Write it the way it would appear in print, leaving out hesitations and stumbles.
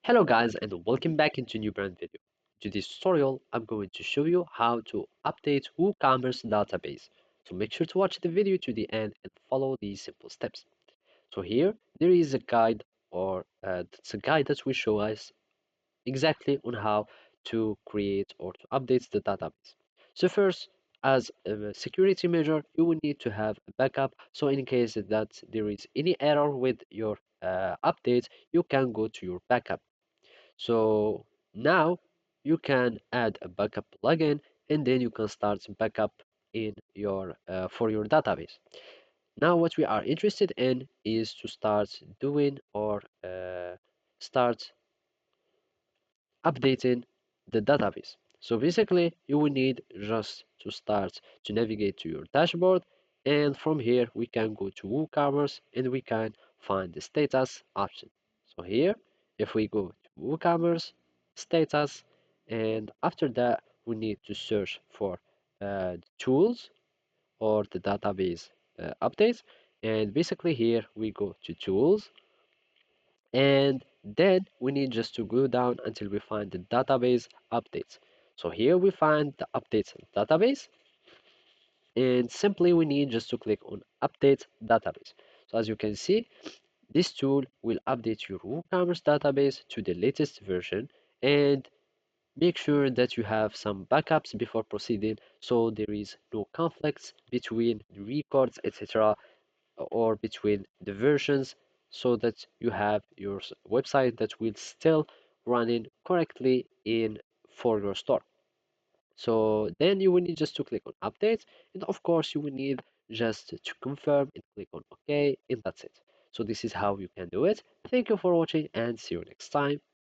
Hello guys and welcome back into a new brand video. To this tutorial, I'm going to show you how to update WooCommerce database. So make sure to watch the video to the end and follow these simple steps. So here, there is a guide it's a guide that will show us exactly on how to create or to update the database. So first, as a security measure, you will need to have a backup. So in case that there is any error with your update, you can go to your backup. So now you can add a backup plugin and then you can start backup in your for your database. Now what we are interested in is to start doing or start updating the database. So basically you will need just to start to navigate to your dashboard, and from here we can go to WooCommerce and we can find the status option. So here, if we go to WooCommerce status, and after that we need to search for the tools or the database updates, and basically here we go to tools, and then we need just to go down until we find the database updates. So here we find the updates database, and simply we need just to click on update database. So as you can see, this tool will update your WooCommerce database to the latest version, and make sure that you have some backups before proceeding so there is no conflicts between the records, etc., or between the versions, so that you have your website that will still running correctly in for your store. So then you will need just to click on updates, and of course you will need just to confirm and click on OK, and that's it. So this is how you can do it. Thank you for watching and see you next time.